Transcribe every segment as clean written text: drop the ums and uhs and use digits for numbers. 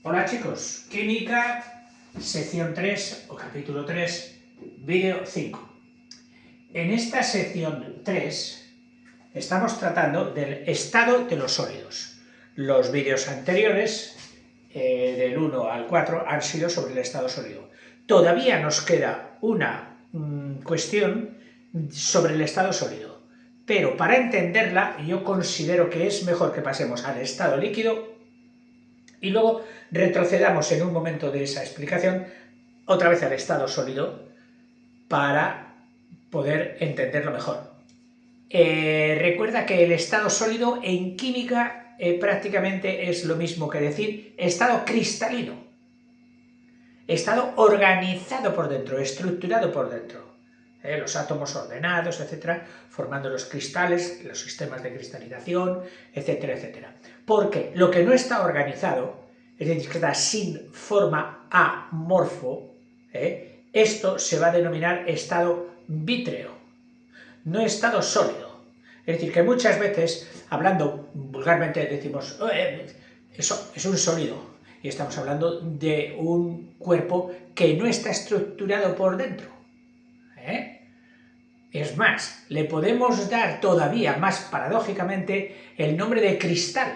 Hola chicos, Química, sección 3 o capítulo 3, vídeo 5. En esta sección 3 estamos tratando del estado de los sólidos. Los vídeos anteriores, del 1 al 4, han sido sobre el estado sólido. Todavía nos queda una cuestión sobre el estado sólido, pero para entenderla yo considero que es mejor que pasemos al estado líquido y luego retrocedamos en un momento de esa explicación otra vez al estado sólido para poder entenderlo mejor. Recuerda que el estado sólido en química prácticamente es lo mismo que decir estado cristalino, estado organizado por dentro, estructurado por dentro. Los átomos ordenados, etcétera, formando los cristales, los sistemas de cristalización, etcétera, etcétera. Porque lo que no está organizado, es decir, que está sin forma amorfo, esto se va a denominar estado vítreo, no estado sólido. Es decir, que muchas veces, hablando vulgarmente, decimos, eso es un sólido, y estamos hablando de un cuerpo que no está estructurado por dentro. Es más, le podemos dar todavía más paradójicamente el nombre de cristal,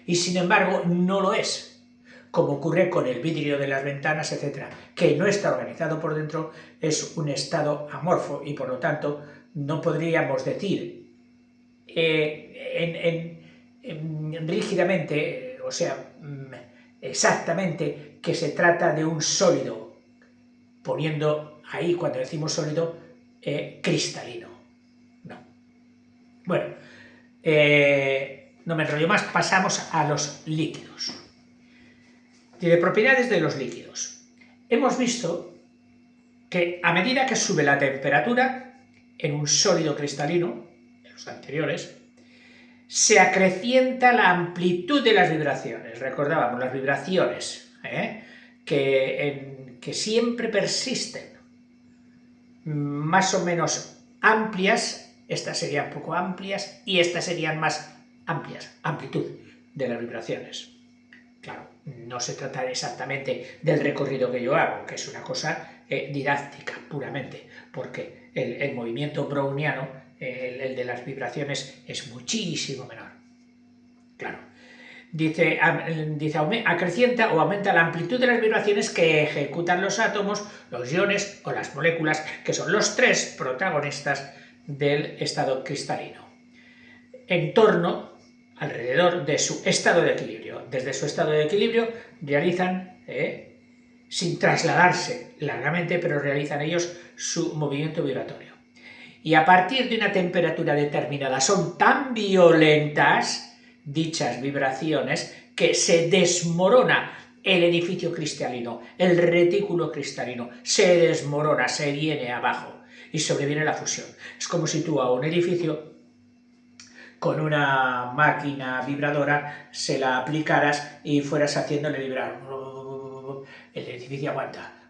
y sin embargo no lo es, como ocurre con el vidrio de las ventanas, etc., que no está organizado por dentro, es un estado amorfo y por lo tanto no podríamos decir rígidamente, o sea, exactamente que se trata de un sólido, poniendo ahí, cuando decimos sólido, cristalino. No. Bueno, no me enrollo más, pasamos a los líquidos. De propiedades de los líquidos. Hemos visto que a medida que sube la temperatura en un sólido cristalino, en los anteriores, se acrecienta la amplitud de las vibraciones. Recordábamos las vibraciones, que siempre persisten, más o menos amplias, estas serían poco amplias y estas serían más amplias, amplitud de las vibraciones. Claro, no se trata exactamente del recorrido que yo hago, que es una cosa didáctica puramente, porque el movimiento browniano, el de las vibraciones, es muchísimo menor. Claro. Dice, acrecienta o aumenta la amplitud de las vibraciones que ejecutan los átomos, los iones o las moléculas, que son los tres protagonistas del estado cristalino, en torno, alrededor de su estado de equilibrio. Desde su estado de equilibrio realizan, sin trasladarse largamente, pero realizan ellos su movimiento vibratorio. Y a partir de una temperatura determinada son tan violentas dichas vibraciones que se desmorona el edificio cristalino, el retículo cristalino, se desmorona, se viene abajo y sobreviene la fusión. Es como si tú a un edificio con una máquina vibradora se la aplicaras y fueras haciéndole vibrar. El edificio aguanta.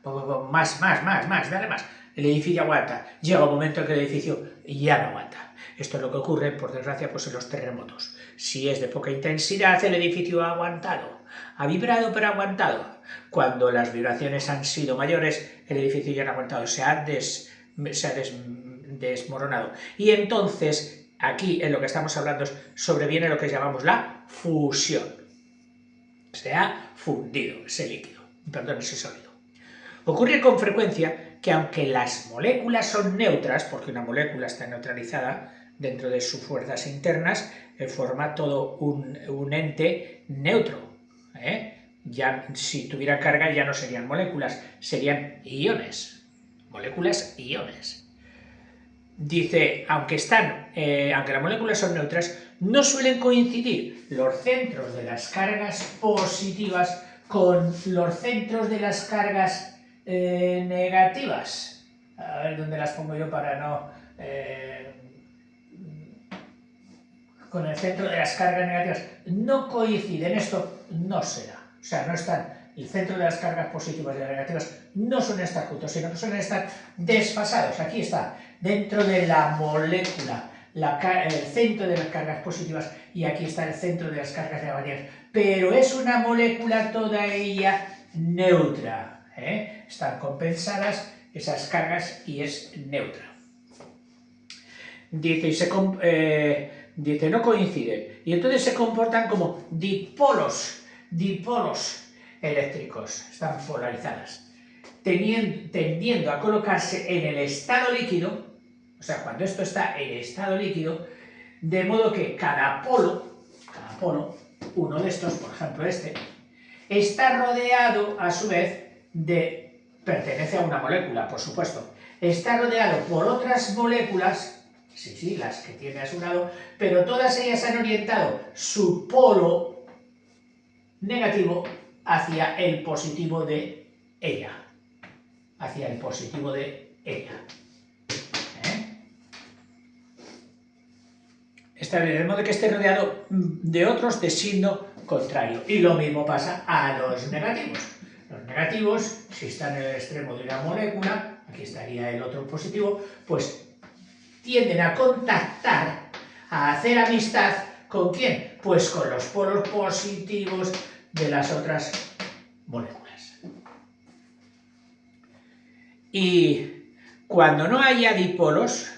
Más, dale más. El edificio aguanta. Llega un momento en que el edificio ya no aguanta. Esto es lo que ocurre, por desgracia, pues en los terremotos. Si es de poca intensidad, el edificio ha aguantado. Ha vibrado, pero ha aguantado. Cuando las vibraciones han sido mayores, el edificio ya no ha aguantado. Se ha desmoronado. Y entonces, aquí en lo que estamos hablando sobreviene lo que llamamos la fusión. Se ha fundido ese líquido, perdón, ese sólido. Ocurre con frecuencia que aunque las moléculas son neutras, porque una molécula está neutralizada dentro de sus fuerzas internas, forma todo un ente neutro. Ya, si tuviera carga ya no serían moléculas, serían iones. Moléculas, iones. Dice, aunque las moléculas son neutras, no suelen coincidir los centros de las cargas positivas con los centros de las cargas negativas. A ver dónde las pongo yo para no... con el centro de las cargas negativas. No coinciden, esto no será. O sea, no están... El centro de las cargas positivas y las negativas no suelen estar juntos, sino que suelen estar desfasados. Aquí está, dentro de la molécula el centro de las cargas positivas y aquí está el centro de las cargas negativas. Pero es una molécula toda ella neutra. Están compensadas esas cargas y es neutra. Dice, dice, no coinciden. Y entonces se comportan como dipolos eléctricos. Están polarizadas. Tendiendo a colocarse en el estado líquido, o sea, cuando esto está en estado líquido, de modo que cada polo, uno de estos, por ejemplo este, está rodeado a su vez pertenece a una molécula, por supuesto, está rodeado por otras moléculas, sí, las que tiene a su lado, pero todas ellas han orientado su polo negativo hacia el positivo de ella. Hacia el positivo de ella. Está bien, de modo que esté rodeado de otros de signo contrario. Y lo mismo pasa a los negativos. Los negativos, si están en el extremo de una molécula, aquí estaría el otro positivo, pues tienden a contactar, a hacer amistad, ¿con quién? Pues con los polos positivos de las otras moléculas. Y cuando no haya dipolos,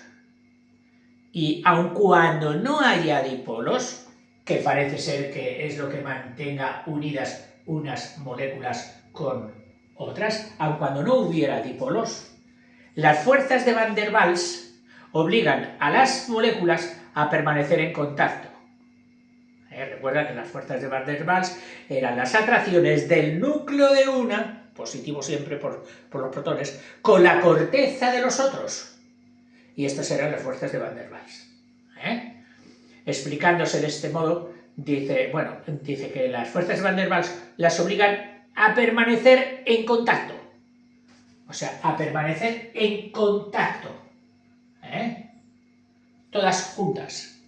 y aun cuando no haya dipolos, que parece ser que es lo que mantenga unidas unas moléculas con otras, aun cuando no hubiera dipolos, las fuerzas de Van der Waals obligan a las moléculas a permanecer en contacto. Recuerda que las fuerzas de Van der Waals eran las atracciones del núcleo de una, positivo siempre por los protones, con la corteza de los otros. Y estas eran las fuerzas de Van der Waals. Explicándose de este modo, dice que las fuerzas de Van der Waals las obligan a permanecer en contacto. O sea, a permanecer en contacto. Todas juntas.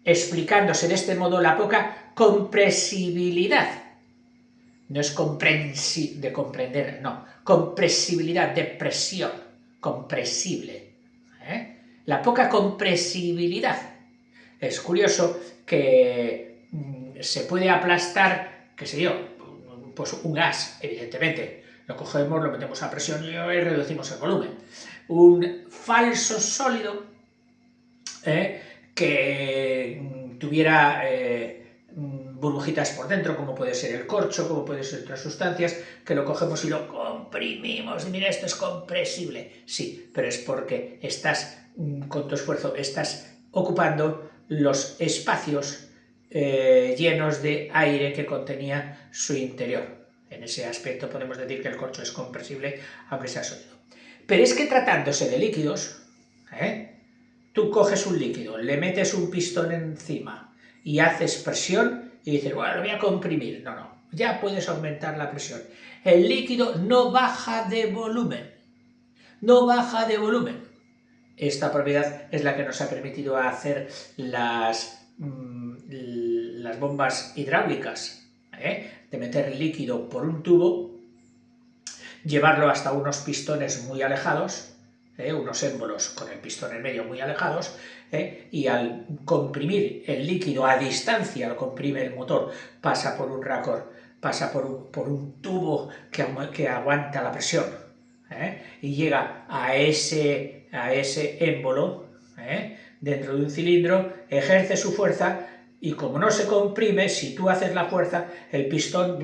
Explicándose de este modo la poca compresibilidad. No es de comprender, no. Compresibilidad, de presión. Compresible. La poca compresibilidad. Es curioso que se puede aplastar, qué sé yo, pues un gas, evidentemente. Lo cogemos, lo metemos a presión y reducimos el volumen. Un falso sólido que tuviera burbujitas por dentro, como puede ser el corcho, como puede ser otras sustancias, que lo cogemos y lo comprimimos. Y mira, esto es compresible. Sí, pero es porque con tu esfuerzo, estás ocupando los espacios llenos de aire que contenía su interior. En ese aspecto podemos decir que el corcho es compresible, aunque sea sólido. Pero es que tratándose de líquidos, tú coges un líquido, le metes un pistón encima y haces presión y dices, bueno, lo voy a comprimir. No, ya puedes aumentar la presión. El líquido no baja de volumen. No baja de volumen. Esta propiedad es la que nos ha permitido hacer las bombas hidráulicas, de meter líquido por un tubo, llevarlo hasta unos pistones muy alejados, unos émbolos con el pistón en medio muy alejados, y al comprimir el líquido a distancia, lo comprime el motor, pasa por un racor, pasa por un tubo que aguanta la presión, y llega a ese émbolo, dentro de un cilindro, ejerce su fuerza, y como no se comprime, si tú haces la fuerza, el pistón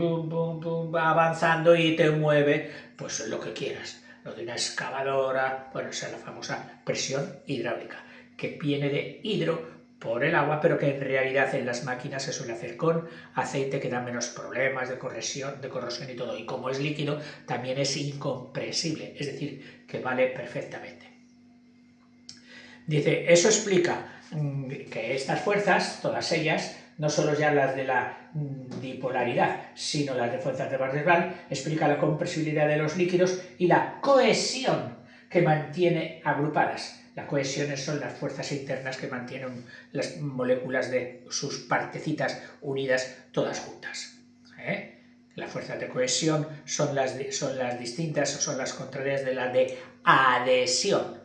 va avanzando y te mueve, pues lo que quieras. Lo de una excavadora, bueno, esa es la famosa presión hidráulica, que viene de hidro por el agua, pero que en realidad en las máquinas se suele hacer con aceite, que da menos problemas de corrosión y todo. Y como es líquido, también es incompresible, es decir, que vale perfectamente. Dice, eso explica que estas fuerzas, todas ellas, no solo ya las de la dipolaridad, sino las de fuerzas de Van der Waals, explica la compresibilidad de los líquidos y la cohesión que mantiene agrupadas. Las cohesiones son las fuerzas internas que mantienen las moléculas de sus partecitas unidas todas juntas. Las fuerzas de cohesión son las distintas, o son las contrarias de las de adhesión.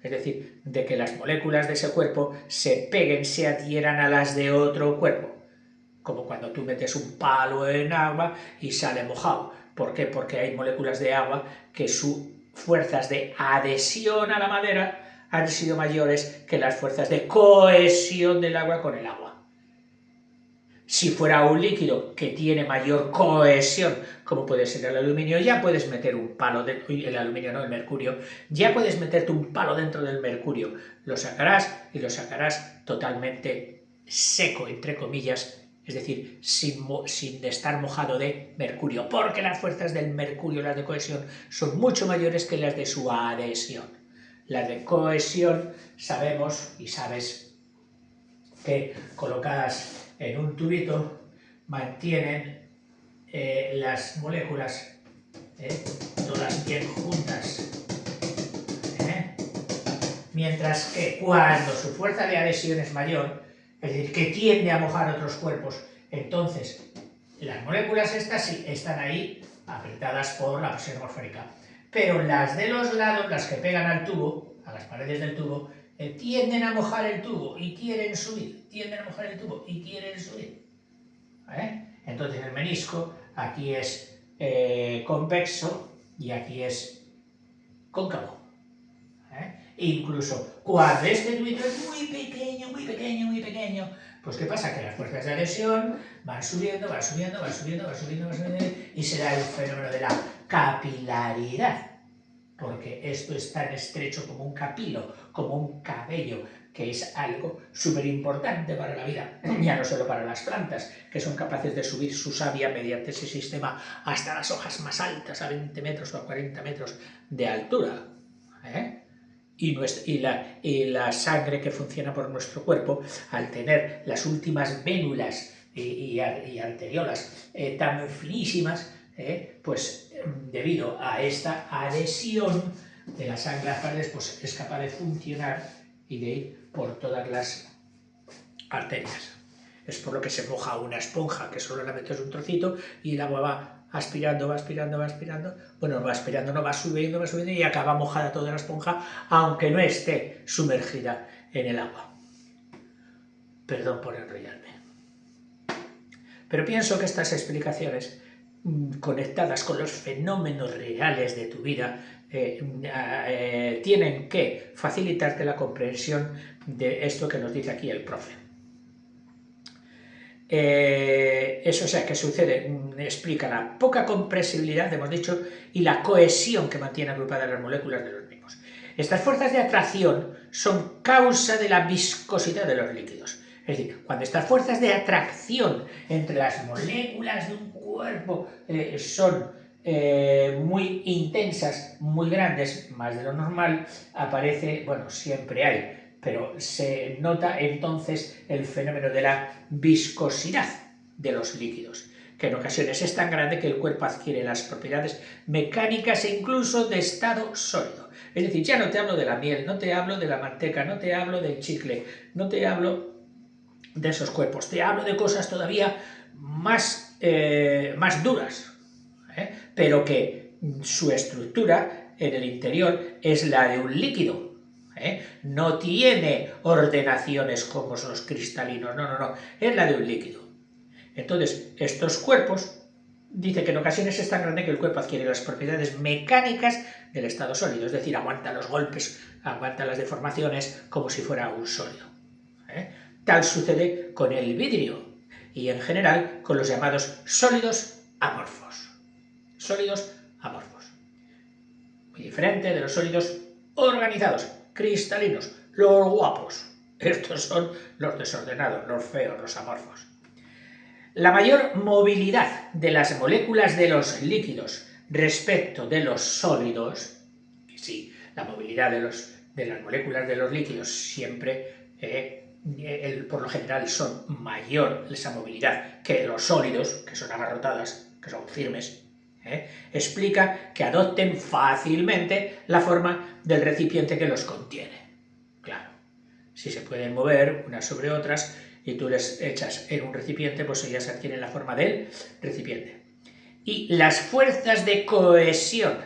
es decir, de que las moléculas de ese cuerpo se peguen, se adhieran a las de otro cuerpo, como cuando tú metes un palo en agua y sale mojado. ¿Por qué? Porque hay moléculas de agua que sus fuerzas de adhesión a la madera han sido mayores que las fuerzas de cohesión del agua con el agua. Si fuera un líquido que tiene mayor cohesión, como puede ser el aluminio, ya puedes meter un palo dentro, el aluminio no, el mercurio, ya puedes meterte un palo dentro del mercurio, lo sacarás y lo sacarás totalmente seco, entre comillas, es decir, sin estar mojado de mercurio, porque las fuerzas del mercurio, las de cohesión, son mucho mayores que las de su adhesión. Las de cohesión sabemos y sabes que colocadas en un tubito mantienen las moléculas todas bien juntas, mientras que cuando su fuerza de adhesión es mayor, es decir, que tiende a mojar otros cuerpos, entonces las moléculas estas sí están ahí apretadas por la presión atmosférica, pero las de los lados, las que pegan al tubo, a las paredes del tubo, tienden a mojar el tubo y quieren subir, tienden a mojar el tubo y quieren subir. Entonces el menisco aquí es convexo y aquí es cóncavo. Incluso cuando este tubito es muy pequeño, muy pequeño, muy pequeño, pues ¿qué pasa? Que las fuerzas de adhesión van subiendo, van subiendo, van subiendo, van subiendo, van subiendo, y se da el fenómeno de la capilaridad, porque esto es tan estrecho como un capilo, como un cabello, que es algo súper importante para la vida, ya no solo para las plantas, que son capaces de subir su savia mediante ese sistema hasta las hojas más altas, a 20 metros o a 40 metros de altura. Y la sangre que funciona por nuestro cuerpo, al tener las últimas vénulas y arteriolas tan finísimas, pues debido a esta adhesión de la sangre a las paredes, pues es capaz de funcionar y de ir por todas las arterias. Es por lo que se moja una esponja, que solo la metes un trocito y el agua va aspirando, va aspirando, va aspirando. Bueno, va aspirando, no, va subiendo y acaba mojada toda la esponja, aunque no esté sumergida en el agua. Perdón por enrollarme. Pero pienso que estas explicaciones, conectadas con los fenómenos reales de tu vida, tienen que facilitarte la comprensión de esto que nos dice aquí el profe. Eso, o sea, que sucede, explica la poca compresibilidad, hemos dicho, y la cohesión que mantiene agrupadas las moléculas de los mismos. Estas fuerzas de atracción son causa de la viscosidad de los líquidos. Es decir, cuando estas fuerzas de atracción entre las moléculas de un cuerpo son muy intensas, muy grandes, más de lo normal, aparece, bueno, siempre hay, pero se nota entonces el fenómeno de la viscosidad de los líquidos, que en ocasiones es tan grande que el cuerpo adquiere las propiedades mecánicas e incluso de estado sólido. Es decir, ya no te hablo de la miel, no te hablo de la manteca, no te hablo del chicle, no te hablo de esos cuerpos, te hablo de cosas todavía más duras, pero que su estructura en el interior es la de un líquido. No tiene ordenaciones como los cristalinos, no, es la de un líquido. Entonces, estos cuerpos, dice que en ocasiones es tan grande que el cuerpo adquiere las propiedades mecánicas del estado sólido, es decir, aguanta los golpes, aguanta las deformaciones como si fuera un sólido. Tal sucede con el vidrio y en general con los llamados sólidos amorfos. Sólidos amorfos. Muy diferente de los sólidos organizados, cristalinos, los guapos. Estos son los desordenados, los feos, los amorfos. La mayor movilidad de las moléculas de los líquidos respecto de los sólidos, que sí, la movilidad de las moléculas de los líquidos siempre, por lo general, son mayor esa movilidad que los sólidos, que son agarrotadas, que son firmes, explica que adopten fácilmente la forma del recipiente que los contiene. Claro, si se pueden mover unas sobre otras y tú les echas en un recipiente, pues ellas adquieren la forma del recipiente. Y las fuerzas de cohesión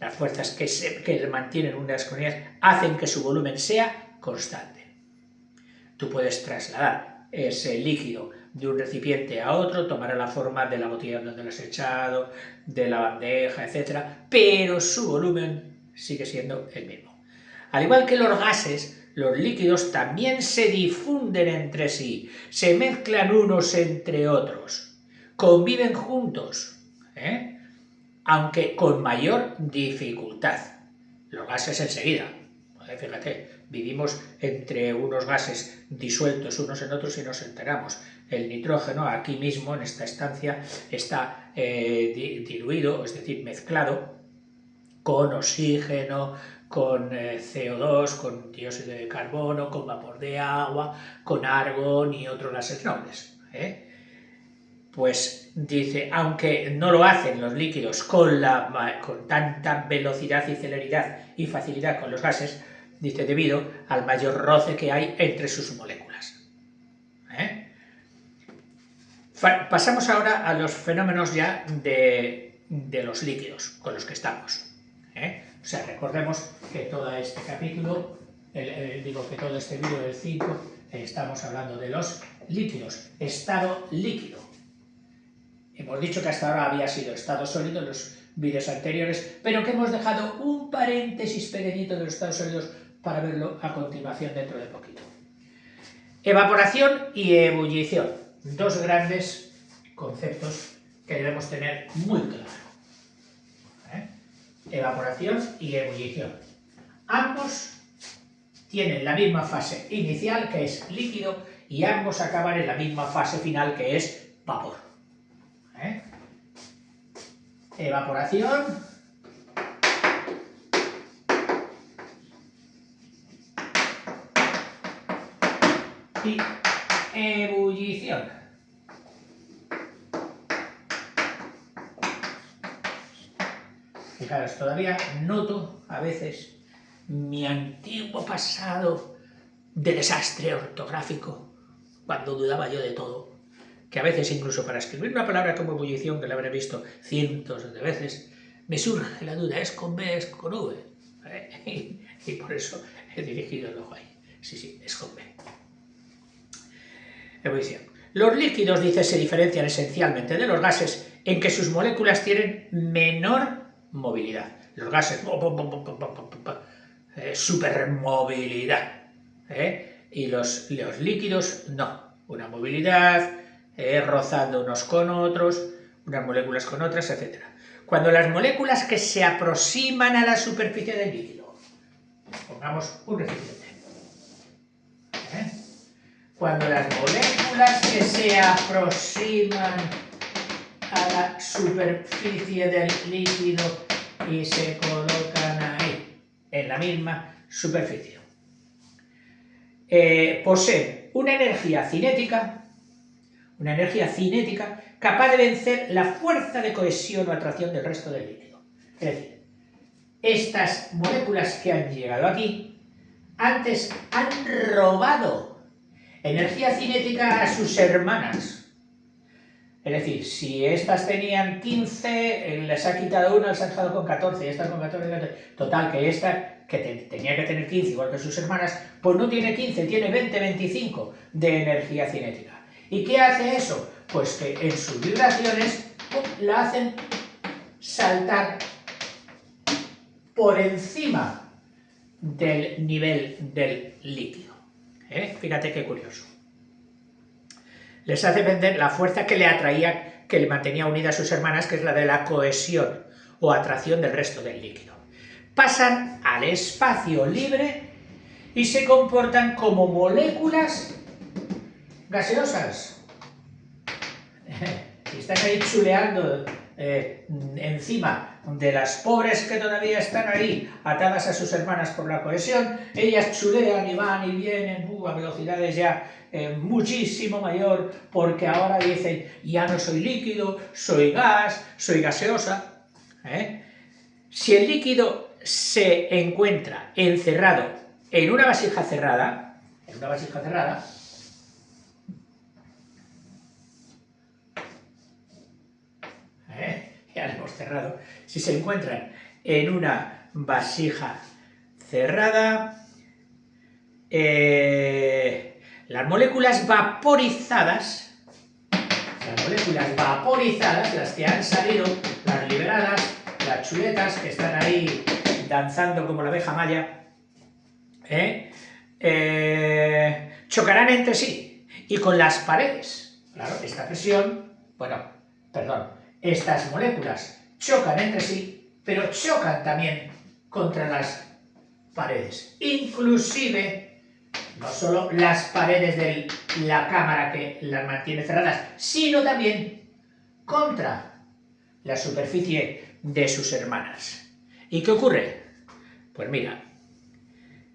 Las fuerzas que mantienen unas comunidades hacen que su volumen sea constante. Tú puedes trasladar ese líquido de un recipiente a otro, tomará la forma de la botella donde lo has echado, de la bandeja, etc., pero su volumen sigue siendo el mismo. Al igual que los gases, los líquidos también se difunden entre sí, se mezclan unos entre otros, conviven juntos, aunque con mayor dificultad. Los gases enseguida, fíjate, vivimos entre unos gases disueltos unos en otros y nos enteramos. El nitrógeno aquí mismo, en esta estancia, está diluido, es decir, mezclado con oxígeno, con CO2, con dióxido de carbono, con vapor de agua, con argón y otros gases nobles. Pues dice, aunque no lo hacen los líquidos con tanta velocidad y celeridad y facilidad con los gases, dice, debido al mayor roce que hay entre sus moléculas. Pasamos ahora a los fenómenos ya de los líquidos con los que estamos. O sea, recordemos que todo este capítulo, que todo este vídeo del 5, estamos hablando de los líquidos, estado líquido. Hemos dicho que hasta ahora había sido estado sólido en los vídeos anteriores, pero que hemos dejado un paréntesis pequeñito de los estados sólidos para verlo a continuación dentro de poquito. Evaporación y ebullición, dos grandes conceptos que debemos tener muy claros. Evaporación y ebullición. Ambos tienen la misma fase inicial, que es líquido, y ambos acaban en la misma fase final, que es vapor. Evaporación y ebullición. Fijaros, todavía noto a veces mi antiguo pasado de desastre ortográfico, cuando dudaba yo de todo, que a veces incluso para escribir una palabra como ebullición, que la habré visto cientos de veces, me surge la duda, ¿es con B, es con V? Y por eso he dirigido el ojo ahí. Sí, es con B. Ebullición. Los líquidos, dice, se diferencian esencialmente de los gases en que sus moléculas tienen menor movilidad. Los gases, supermovilidad, y los líquidos no, una movilidad, rozando unos con otros, unas moléculas con otras, etc. Cuando las moléculas que se aproximan a la superficie del líquido, pongamos un recipiente, cuando las moléculas que se aproximan a la superficie del líquido y se colocan ahí, en la misma superficie, poseen una energía cinética capaz de vencer la fuerza de cohesión o atracción del resto del líquido. Es decir, estas moléculas que han llegado aquí antes han robado energía cinética a sus hermanas. Es decir, si estas tenían 15, les ha quitado una, les ha dejado con 14, y estas con 14, total, que esta, que tenía que tener 15 igual que sus hermanas, pues no tiene 15, tiene 20, 25 de energía cinética. ¿Y qué hace eso? Pues que en sus vibraciones la hacen saltar por encima del nivel del líquido. Fíjate qué curioso. Les hace vender la fuerza que le atraía, que le mantenía unida a sus hermanas, que es la de la cohesión o atracción del resto del líquido. Pasan al espacio libre y se comportan como moléculas gaseosas. Si estás ahí chuleando encima de las pobres que todavía están ahí, atadas a sus hermanas por la cohesión, ellas chulean y van y vienen a velocidades ya muchísimo mayor, porque ahora dicen, ya no soy líquido, soy gas, soy gaseosa. Si el líquido se encuentra encerrado en una vasija cerrada, ya lo hemos cerrado, si se encuentran en una vasija cerrada. Las moléculas vaporizadas, las que han salido, las liberadas, las chuletas que están ahí danzando como la abeja maya, chocarán entre sí y con las paredes. Claro, esta presión, estas moléculas chocan entre sí, pero chocan también contra las paredes. Inclusive, no solo las paredes de la cámara que las mantiene cerradas, sino también contra la superficie de sus hermanas. ¿Y qué ocurre? Pues mira,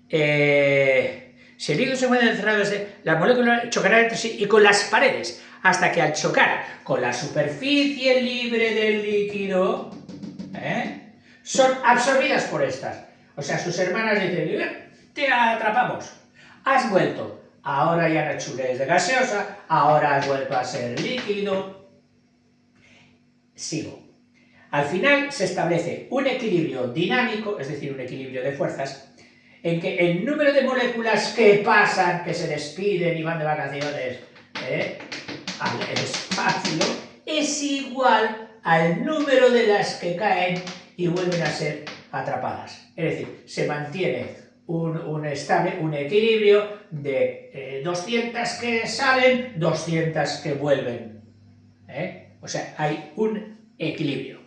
si el líquido se encuentra cerrado, las moléculas chocarán entre sí y con las paredes, hasta que al chocar con la superficie libre del líquido, son absorbidas por estas. O sea, sus hermanas dicen, te atrapamos, has vuelto, ahora ya no eres de gaseosa, ahora has vuelto a ser líquido. Sigo. Al final se establece un equilibrio dinámico, es decir, un equilibrio de fuerzas, en que el número de moléculas que pasan, que se despiden y van de vacaciones al espacio, es igual al número de las que caen y vuelven a ser atrapadas. Es decir, se mantiene un equilibrio de 200 que salen, 200 que vuelven. O sea, hay un equilibrio.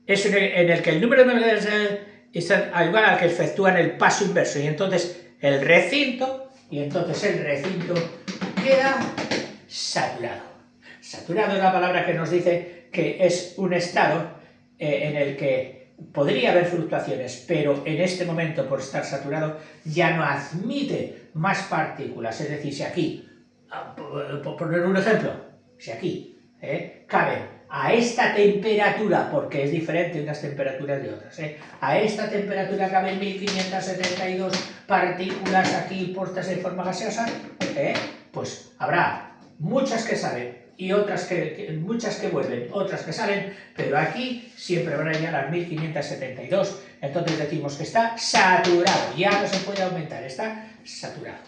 Es en el que el número de moléculas está igual al que efectúan el paso inverso, y entonces el recinto queda saturado. Saturado es la palabra que nos dice que es un estado en el que podría haber fluctuaciones, pero en este momento, por estar saturado, ya no admite más partículas. Es decir, si aquí, por poner un ejemplo, si aquí caben a esta temperatura, porque es diferente unas temperaturas de otras, a esta temperatura caben 1572 partículas aquí puestas en forma gaseosa, pues habrá muchas que salen y otras muchas que vuelven, otras que salen, pero aquí siempre van a llegar a 1572, entonces decimos que está saturado, ya no se puede aumentar, está saturado.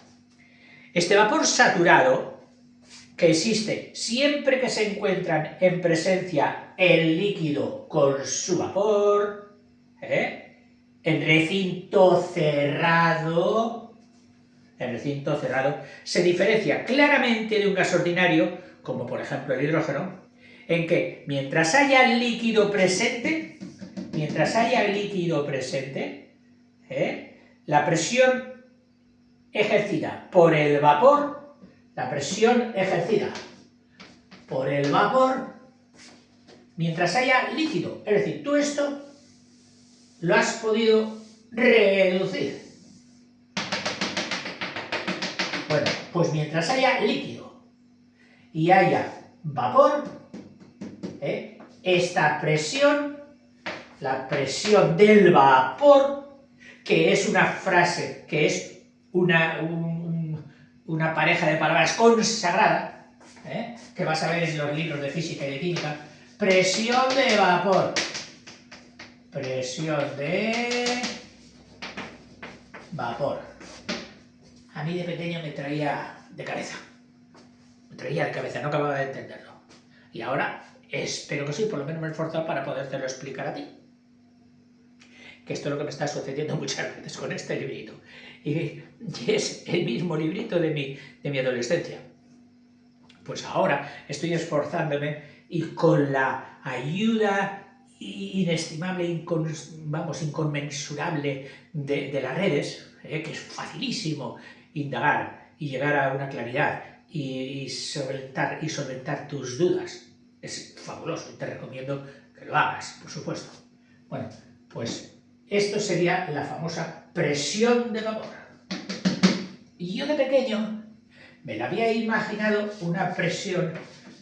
Este vapor saturado, que existe siempre que se encuentran en presencia el líquido con su vapor, en recinto cerrado, se diferencia claramente de un gas ordinario, como por ejemplo el hidrógeno, en que mientras haya líquido presente, la presión ejercida por el vapor, mientras haya líquido, es decir, tú esto lo has podido reducir. Bueno, pues mientras haya líquido y haya vapor, esta presión, la presión del vapor, que es una frase, que es una pareja de palabras consagrada, que vas a ver en los libros de física y de química, presión de vapor, A mí de pequeño me traía de cabeza, no acababa de entenderlo. Y ahora espero que sí, por lo menos me he esforzado para podértelo explicar a ti. Que esto es lo que me está sucediendo muchas veces con este librito. Y es el mismo librito de mi adolescencia. Pues ahora estoy esforzándome y con la ayuda inestimable, inconmensurable de las redes, que es facilísimo indagar y llegar a una claridad y solventar tus dudas. Es fabuloso y te recomiendo que lo hagas, por supuesto. Bueno, pues esto sería la famosa presión de vapor. Y yo de pequeño me la había imaginado una presión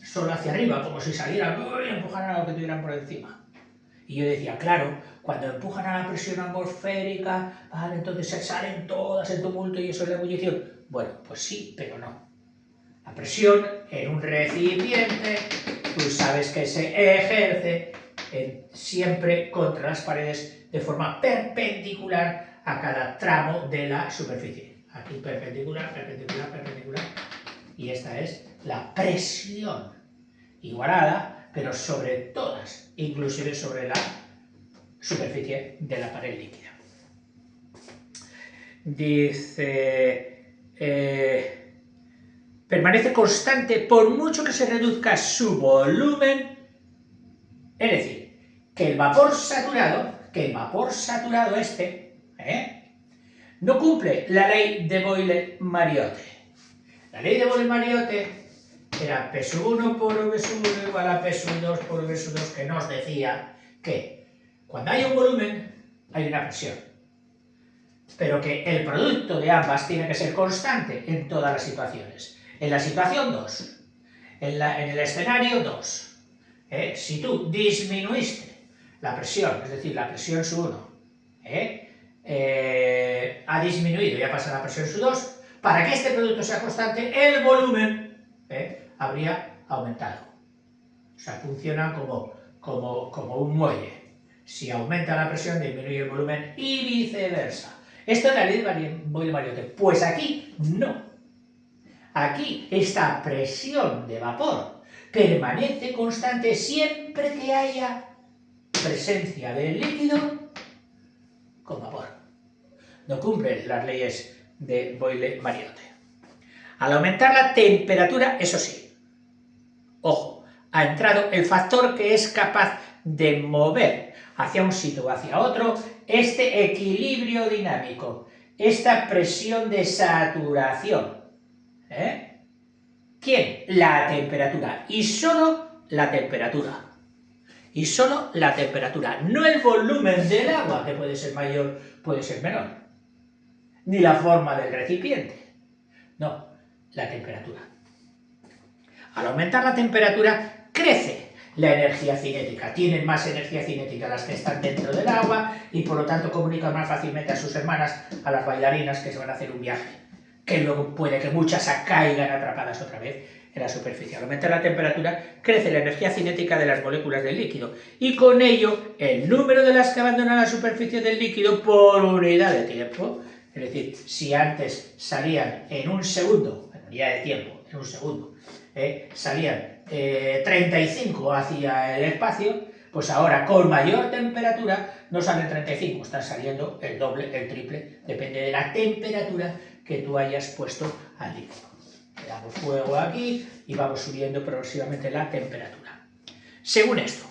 solo hacia arriba, como si salieran y empujaran a lo que tuvieran por encima. Y yo decía, claro, cuando empujan a la presión atmosférica, vale, entonces se salen todas en tumulto y eso es la ebullición. Bueno, pues sí, pero no. La presión en un recipiente, tú sabes que se ejerce siempre contra las paredes de forma perpendicular a cada tramo de la superficie. Aquí perpendicular, perpendicular, perpendicular. Y esta es la presión igualada, pero sobre todas, inclusive sobre la superficie de la pared líquida. Dice, permanece constante por mucho que se reduzca su volumen, es decir, que el vapor saturado no cumple la ley de Boyle-Mariotte. La ley de Boyle-Mariotte era P1 por V1 igual a P2 por V2, que nos decía que cuando hay un volumen hay una presión, pero que el producto de ambas tiene que ser constante en todas las situaciones. En la situación 2, en el escenario 2, si tú disminuiste la presión, es decir, la presión su 1, ha disminuido y ha pasado a la presión su 2, para que este producto sea constante, el volumen habría aumentado. O sea, funciona como un muelle. Si aumenta la presión, disminuye el volumen y viceversa. Esto es la ley de Boyle-Mariotte. Pues aquí no. Aquí esta presión de vapor permanece constante siempre que haya presencia del líquido con vapor. No cumple las leyes de Boyle-Mariotte. Al aumentar la temperatura, eso sí, ojo, ha entrado el factor que es capaz de mover hacia un sitio o hacia otro este equilibrio dinámico, esta presión de saturación. ¿Quién? La temperatura, y solo la temperatura. Y solo la temperatura, no el volumen del agua, que puede ser mayor, puede ser menor, ni la forma del recipiente, no, la temperatura. Al aumentar la temperatura, crece la energía cinética. Tienen más energía cinética las que están dentro del agua y por lo tanto comunican más fácilmente a sus hermanas, a las bailarinas que se van a hacer un viaje, que luego puede que muchas caigan atrapadas otra vez en la superficie. Al aumentar la temperatura, crece la energía cinética de las moléculas del líquido y con ello el número de las que abandonan la superficie del líquido por unidad de tiempo. Es decir, si antes salían en un segundo, en unidad de tiempo, en un segundo, salían 35 hacia el espacio, pues ahora con mayor temperatura no salen 35, están saliendo el doble, el triple, depende de la temperatura que tú hayas puesto al líquido. Le damos fuego aquí y vamos subiendo progresivamente la temperatura. Según esto,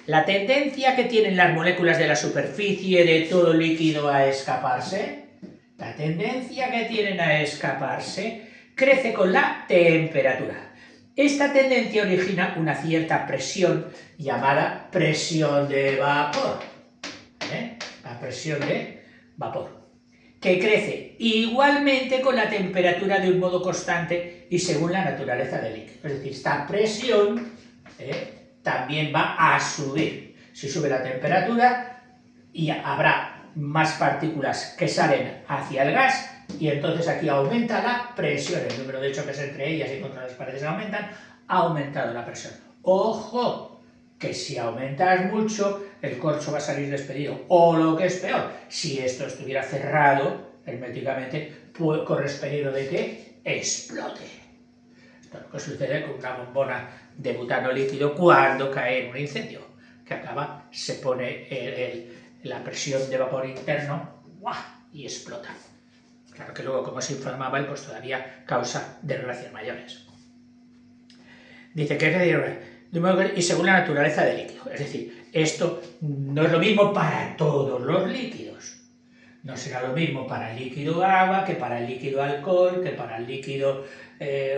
la tendencia que tienen las moléculas de la superficie de todo líquido a escaparse, crece con la temperatura. Esta tendencia origina una cierta presión llamada presión de vapor. La presión de vapor, que crece igualmente con la temperatura de un modo constante y según la naturaleza del líquido. Es decir, esta presión también va a subir. Si sube la temperatura, y habrá más partículas que salen hacia el gas, y entonces aquí aumenta la presión, el número de choques entre ellas y contra las paredes aumentan, ha aumentado la presión. ¡Ojo! Que si aumentas mucho, el corcho va a salir despedido. O lo que es peor, si esto estuviera cerrado herméticamente, corre peligro de que explote. Esto es lo que sucede con una bombona de butano líquido cuando cae en un incendio, que acaba, se pone la presión de vapor interno y explota. Claro que luego, como es inflamable, pues todavía causa desgracias mayores. Dice que y según la naturaleza del líquido. Es decir, esto no es lo mismo para todos los líquidos. No será lo mismo para el líquido agua que para el líquido alcohol, que para el líquido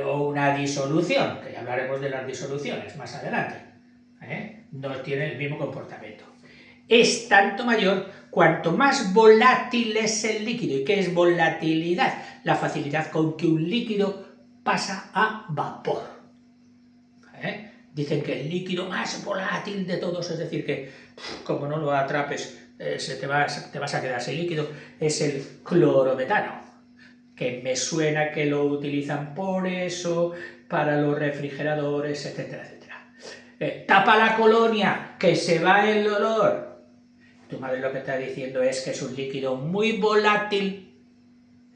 o una disolución, que ya hablaremos de las disoluciones más adelante. No tiene el mismo comportamiento. Es tanto mayor cuanto más volátil es el líquido. ¿Y qué es volatilidad? La facilidad con que un líquido pasa a vapor. Dicen que el líquido más volátil de todos, es decir, que como no lo atrapes, te vas a quedar sin líquido, es el clorometano, que me suena que lo utilizan por eso, para los refrigeradores, etcétera, etcétera. tapa la colonia, que se va el olor. Tu madre lo que está diciendo es que es un líquido muy volátil,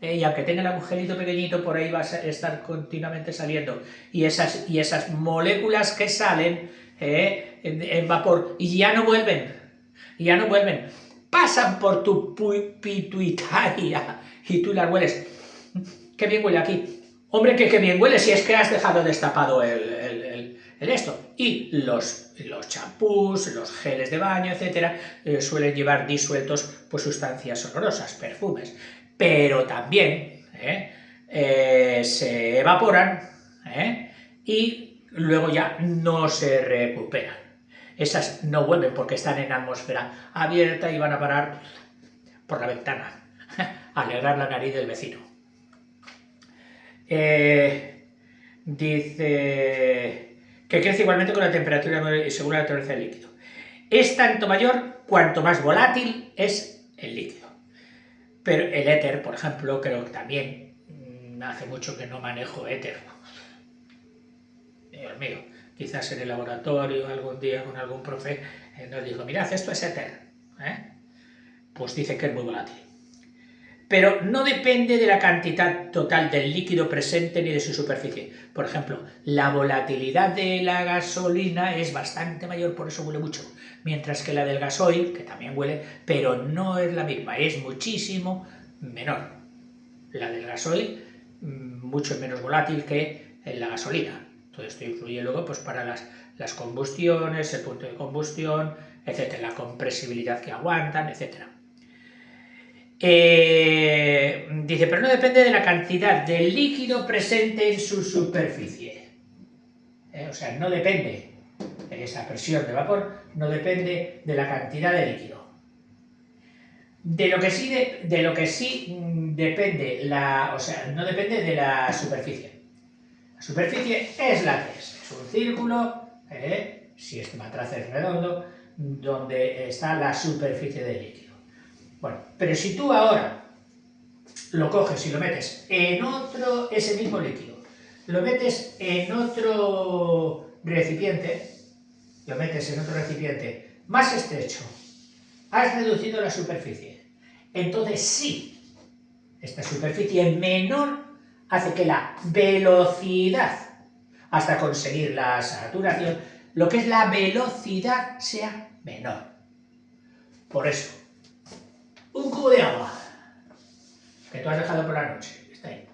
y aunque tenga el agujerito pequeñito, por ahí va a estar continuamente saliendo. Y esas moléculas que salen en vapor y ya no vuelven, pasan por tu pituitaria y tú las hueles. ¡Qué bien huele aquí! Hombre, que bien huele si es que has dejado destapado el esto. Y los champús, los geles de baño, etcétera, suelen llevar disueltos pues, sustancias olorosas, perfumes. Pero también se evaporan y luego ya no se recuperan. Esas no vuelven porque están en atmósfera abierta y van a parar por la ventana a alegrar la nariz del vecino. Dice que crece igualmente con la temperatura y según la naturaleza del líquido. Es tanto mayor cuanto más volátil es el líquido. Pero el éter, por ejemplo, creo que también, hace mucho que no manejo éter. Dios mío, quizás en el laboratorio algún día con algún profe nos dijo, mirad, esto es éter. Pues dice que es muy volátil. Pero no depende de la cantidad total del líquido presente ni de su superficie. Por ejemplo, la volatilidad de la gasolina es bastante mayor, por eso huele mucho, mientras que la del gasoil, que también huele, pero no es la misma, es muchísimo menor. La del gasoil, mucho menos volátil que la gasolina. Todo esto influye luego pues, para las combustiones, el punto de combustión, etc., la compresibilidad que aguantan, etc. Dice, pero no depende de la cantidad de líquido presente en su superficie. O sea, no depende, esa presión de vapor no depende de la cantidad de líquido. De lo que sí depende, no depende de la superficie. La superficie es la que es un círculo, si este matraz es redondo, donde está la superficie del líquido. Bueno, pero si tú ahora lo coges y lo metes en ese mismo líquido, lo metes en otro recipiente, más estrecho, has reducido la superficie. Entonces sí, esta superficie menor hace que la velocidad, hasta conseguir la saturación, lo que es la velocidad sea menor. Por eso, un cubo de agua que tú has dejado por la noche, está ahí.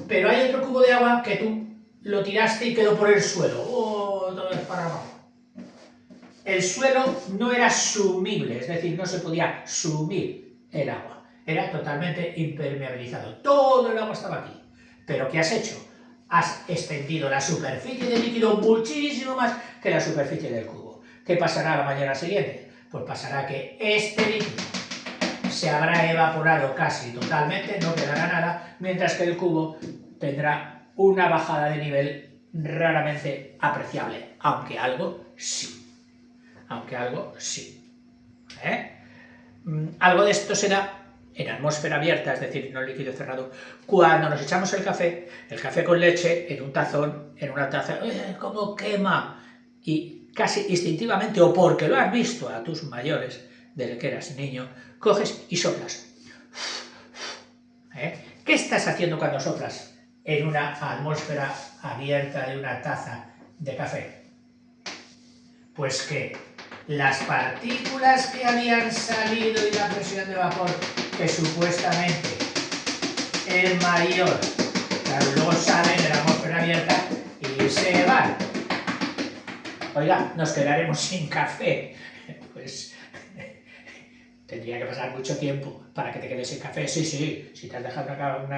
Pero hay otro cubo de agua que tú lo tiraste y quedó por el suelo, todo desparramado. El suelo no era sumible, es decir, no se podía sumir el agua, era totalmente impermeabilizado, todo el agua estaba aquí. ¿Pero qué has hecho? Has extendido la superficie del líquido muchísimo más que la superficie del cubo. ¿Qué pasará la mañana siguiente? Pues pasará que este líquido se habrá evaporado casi totalmente, no quedará nada, mientras que el cubo tendrá una bajada de nivel raramente apreciable, aunque algo sí. Algo de esto se da en atmósfera abierta, es decir, no líquido cerrado, cuando nos echamos el café con leche en un tazón, en una taza, ¡cómo quema! Y casi instintivamente, o porque lo has visto a tus mayores, desde que eras niño, coges y soplas. ¿Qué estás haciendo cuando soplas en una atmósfera abierta de una taza de café? Pues que las partículas que habían salido y la presión de vapor, que supuestamente es mayor, claro, luego salen de la atmósfera abierta y se van. Oiga, nos quedaremos sin café. Pues tendría que pasar mucho tiempo para que te quedes sin café. Sí, si te has dejado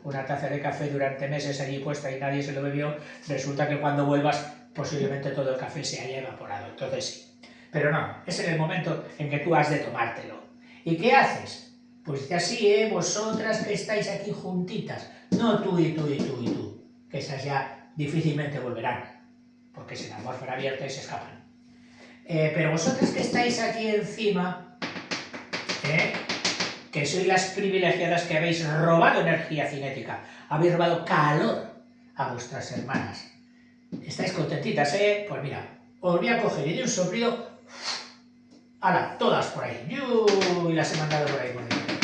una taza de café durante meses allí puesta y nadie se lo bebió, resulta que cuando vuelvas posiblemente todo el café se haya evaporado. Entonces sí. Pero no, es en el momento en que tú has de tomártelo. ¿Y qué haces? Pues así, vosotras que estáis aquí juntitas, no tú y tú y tú y tú, que esas ya difícilmente volverán, porque es en la atmósfera abierta y se escapan. Pero vosotras que estáis aquí encima, que sois las privilegiadas que habéis robado energía cinética, habéis robado calor a vuestras hermanas, ¿Estáis contentitas, eh? Pues mira, os voy a coger y de un soplido, ¡hala! Todas por ahí. Y las he mandado por ahí por dentro.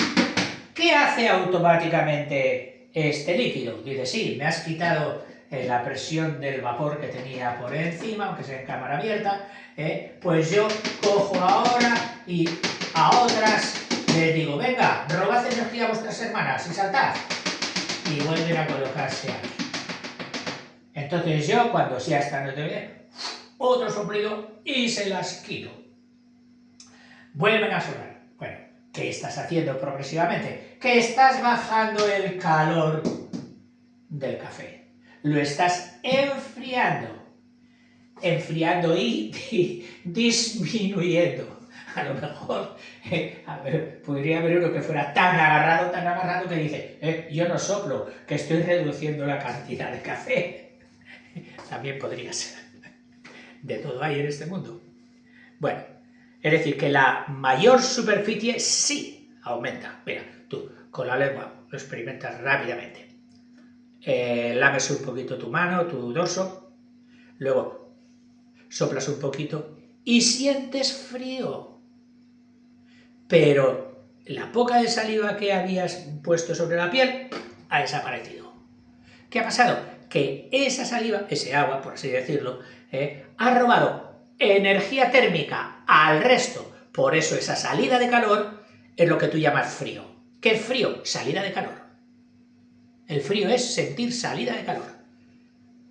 ¿Qué hace automáticamente este líquido? Dice, sí, me has quitado la presión del vapor que tenía por encima, aunque sea en cámara abierta, pues yo cojo ahora y a otras les digo, venga, robad energía a vuestras hermanas y saltad. Y vuelven a colocarse aquí. Entonces yo, cuando ya están otro soplido y se las quito. Vuelven a sobrar. Bueno, ¿qué estás haciendo progresivamente? Que estás bajando el calor del café. Lo estás enfriando. Enfriando y disminuyendo. A lo mejor, podría haber uno que fuera tan agarrado que dice, yo no soplo, que estoy reduciendo la cantidad de café. También podría ser. De todo hay en este mundo. Bueno, es decir, que la mayor superficie sí aumenta. Mira, tú con la lengua lo experimentas rápidamente. Lames un poquito tu mano, tu dorso, luego soplas un poquito y sientes frío. Pero la poca de saliva que habías puesto sobre la piel ha desaparecido. ¿Qué ha pasado? Que esa saliva, ese agua, por así decirlo, ha robado energía térmica al resto. Por eso esa salida de calor es lo que tú llamas frío. ¿Qué es frío? Salida de calor. El frío es sentir salida de calor.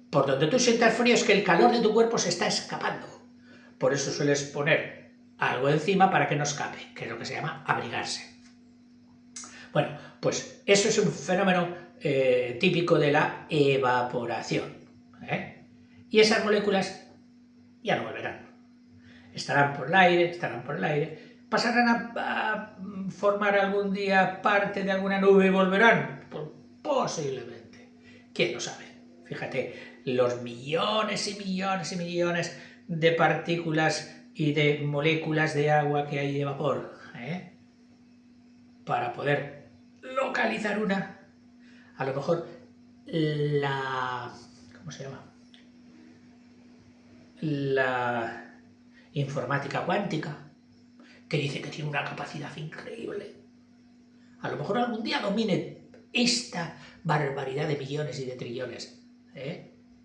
Por donde tú sientas frío es que el calor de tu cuerpo se está escapando. Por eso sueles poner algo encima para que no escape, que es lo que se llama abrigarse. Bueno, pues eso es un fenómeno típico de la evaporación. Y esas moléculas ya no volverán. Estarán por el aire, pasarán a formar algún día parte de alguna nube y volverán. Pues posiblemente. ¿Quién lo sabe? Fíjate, los millones y millones y millones de partículas y de moléculas de agua que hay de vapor, para poder localizar una, a lo mejor ¿cómo se llama? La informática cuántica, que dice que tiene una capacidad increíble. A lo mejor algún día domine esta barbaridad de millones y de trillones,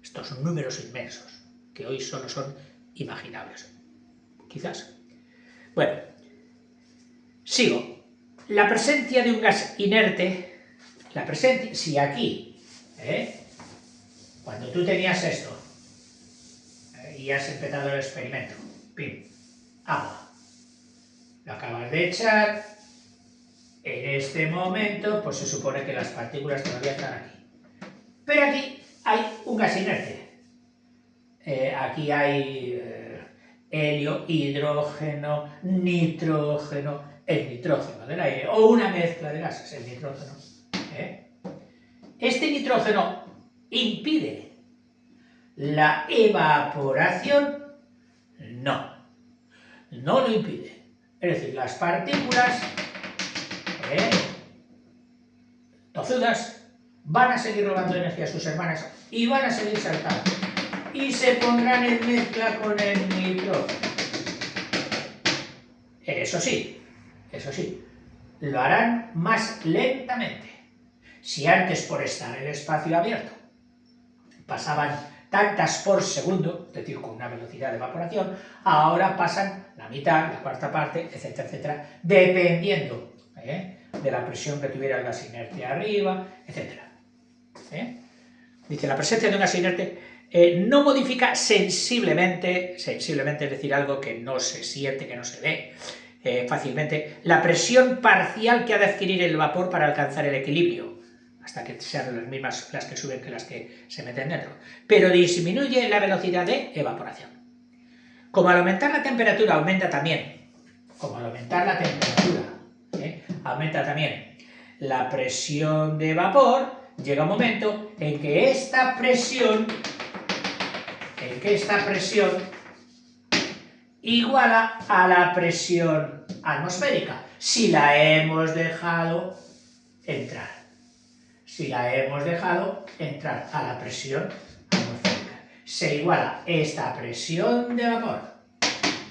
estos números inmensos, que hoy solo son imaginables. Quizás. Bueno, sigo. La presencia de un gas inerte, si aquí, cuando tú tenías esto, y has empezado el experimento, pim, agua, lo acabas de echar, en este momento, pues se supone que las partículas todavía están aquí. Pero aquí hay un gas inerte. Aquí hay helio, hidrógeno, nitrógeno, el nitrógeno del aire, o una mezcla de gases, el nitrógeno. Este nitrógeno impide la evaporación, no lo impide. Es decir, las partículas tozudas van a seguir robando energía a sus hermanas y van a seguir saltando y se pondrán en mezcla con el nitrógeno. Eso sí, lo harán más lentamente. Si antes, por estar en el espacio abierto, pasaban tantas por segundo, es decir, con una velocidad de evaporación, ahora pasan la mitad, la cuarta parte, etcétera, etcétera, dependiendo de la presión que tuviera el gas inerte arriba, etcétera. Dice, la presencia de un gas inerte no modifica sensiblemente, es decir, algo que no se siente, que no se ve fácilmente, la presión parcial que ha de adquirir el vapor para alcanzar el equilibrio, hasta que sean las mismas las que suben que las que se meten dentro, pero disminuye la velocidad de evaporación. Como al aumentar la temperatura aumenta también, aumenta también la presión de vapor, llega un momento en que esta presión iguala a la presión atmosférica, si la hemos dejado entrar. A la presión atmosférica. se iguala esta presión de vapor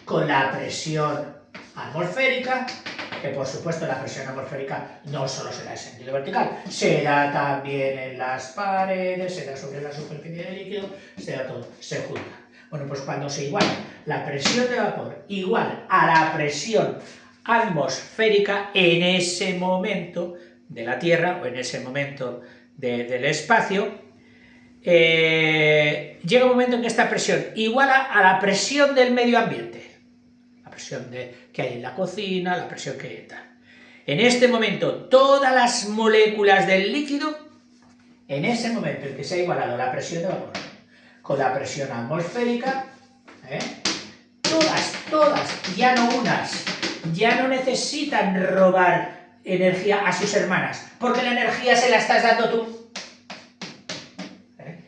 con la presión atmosférica, que por supuesto la presión atmosférica no solo se da en sentido vertical, se da también en las paredes, se da sobre la superficie del líquido, se da todo, se junta. Bueno, pues cuando se iguala la presión de vapor igual a la presión atmosférica en ese momento de la Tierra o en ese momento del espacio, llega un momento en que esta presión iguala a la presión del medio ambiente, la presión que hay en la cocina, la presión que hay tal. En este momento, todas las moléculas del líquido, en ese momento en que se ha igualado la presión de vapor con la presión atmosférica, todas, ya no unas, ya no necesitan robar energía a sus hermanas, porque la energía se la estás dando tú.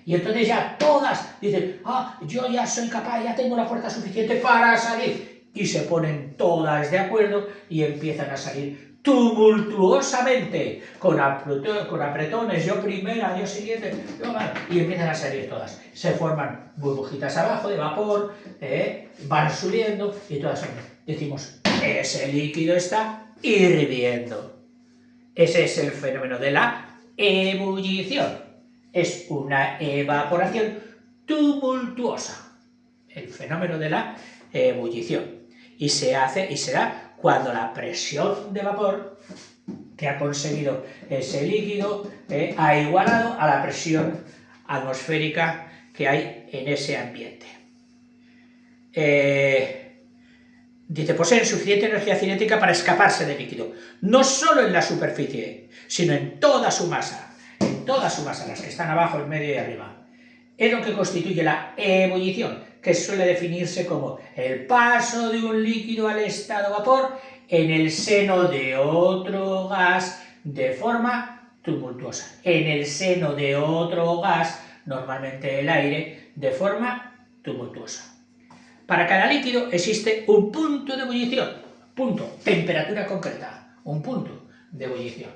Y entonces ya todas dicen, yo ya soy capaz, ya tengo la fuerza suficiente para salir. Y se ponen todas de acuerdo y empiezan a salir tumultuosamente, con apretones, yo primera, yo siguiente, y empiezan a salir todas. Se forman burbujitas abajo de vapor, van subiendo y todas decimos, ese líquido está hirviendo. Ese es el fenómeno de la ebullición. Es una evaporación tumultuosa, el fenómeno de la ebullición. Y se da cuando la presión de vapor que ha conseguido ese líquido ha igualado a la presión atmosférica que hay en ese ambiente. Dice, poseen suficiente energía cinética para escaparse del líquido, no solo en la superficie, sino en toda su masa, las que están abajo, en medio y arriba. Es lo que constituye la ebullición, que suele definirse como el paso de un líquido al estado vapor en el seno de otro gas de forma tumultuosa. En el seno de otro gas, normalmente el aire, de forma tumultuosa. Para cada líquido existe un punto de ebullición, temperatura concreta, un punto de ebullición.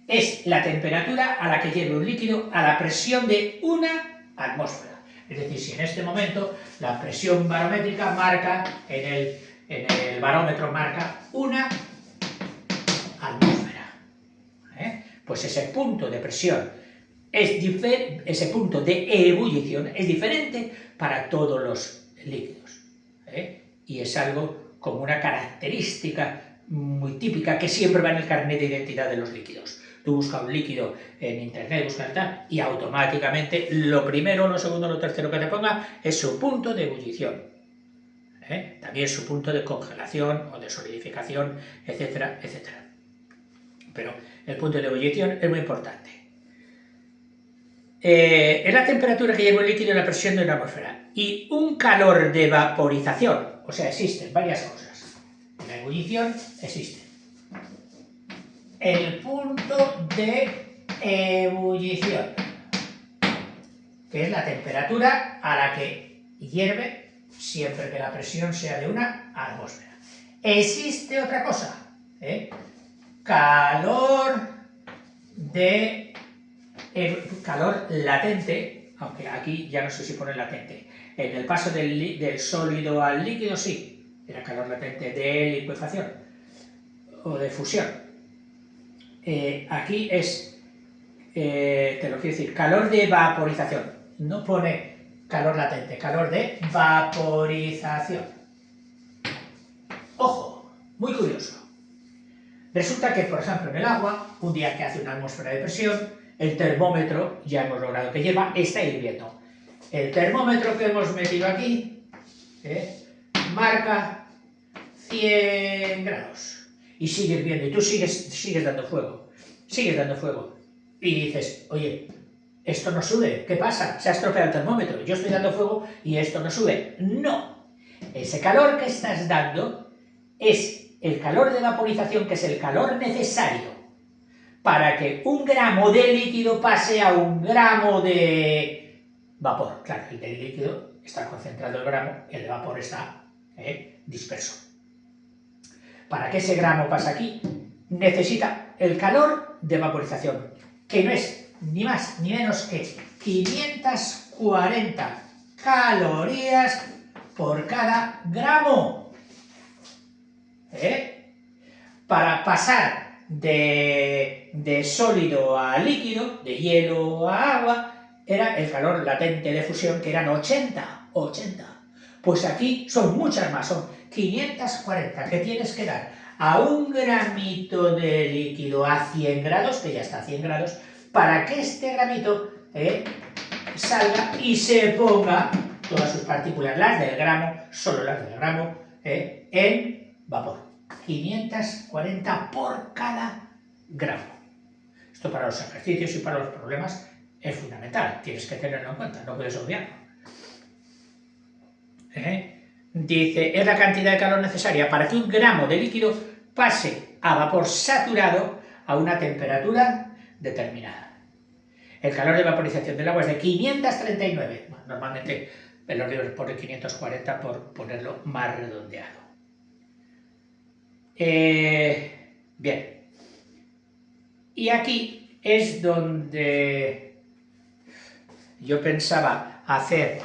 Es la temperatura a la que hierve un líquido a la presión de una atmósfera. Es decir, si en este momento la presión barométrica marca, en el barómetro marca una atmósfera, pues ese punto de presión, ese punto de ebullición es diferente para todos los líquidos. Y es algo como una característica muy típica que siempre va en el carnet de identidad de los líquidos. Tú buscas un líquido en internet, buscas tal, y automáticamente lo primero, lo segundo, lo tercero que te ponga es su punto de ebullición. También su punto de congelación o de solidificación, etcétera, etcétera. Pero el punto de ebullición es muy importante. Es la temperatura que lleva el líquido y la presión de una atmósfera. Y un calor de vaporización, o sea, existen varias cosas. En la ebullición existe el punto de ebullición, que es la temperatura a la que hierve siempre que la presión sea de una atmósfera. Existe otra cosa, calor latente, aunque aquí ya no sé si pone latente. En el paso del sólido al líquido sí, era calor latente de licuefacción o de fusión. Aquí es, te lo quiero decir, calor de vaporización. No pone calor latente, calor de vaporización. Ojo, muy curioso. Resulta que, por ejemplo, en el agua, un día que hace una atmósfera de presión, el termómetro, ya hemos logrado que hierva, está hirviendo. El termómetro que hemos metido aquí marca 100 grados. Y sigue hirviendo, y tú sigues dando fuego, y dices, oye, esto no sube, ¿qué pasa? Se ha estropeado el termómetro, yo estoy dando fuego y esto no sube. No, ese calor que estás dando es el calor de vaporización, que es el calor necesario para que un gramo de líquido pase a un gramo de vapor. Claro, el del líquido está concentrado el gramo, el de vapor está disperso. Para que ese gramo pase aquí, necesita el calor de vaporización, que no es ni más ni menos que 540 calorías por cada gramo. Para pasar de sólido a líquido, de hielo a agua, era el calor latente de fusión, que eran 80. Pues aquí son muchas más, son 540, que tienes que dar a 1 gramito de líquido a 100 grados, que ya está a 100 grados, para que este gramito salga y se ponga todas sus partículas, las del gramo, solo las del gramo, en vapor. 540 por cada gramo. Esto para los ejercicios y para los problemas es fundamental, tienes que tenerlo en cuenta, no puedes obviarlo. Dice, es la cantidad de calor necesaria para que 1 gramo de líquido pase a vapor saturado a una temperatura determinada. El calor de vaporización del agua es de 539, normalmente los libros pone 540 por ponerlo más redondeado. Bien, y aquí es donde yo pensaba hacer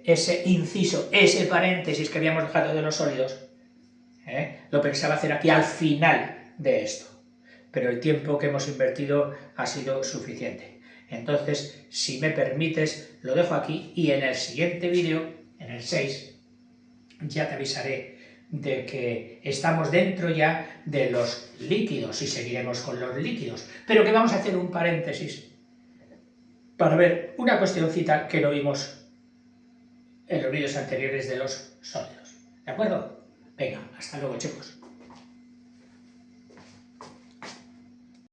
ese inciso, ese paréntesis que habíamos dejado de los sólidos, lo pensaba hacer aquí al final de esto, pero el tiempo que hemos invertido ha sido suficiente. Entonces, si me permites, lo dejo aquí y en el siguiente vídeo, en el 6, ya te avisaré de que estamos dentro ya de los líquidos y seguiremos con los líquidos, pero que vamos a hacer un paréntesis para ver una cuestioncita que no vimos en los vídeos anteriores de los sólidos. ¿De acuerdo? Venga, hasta luego, chicos.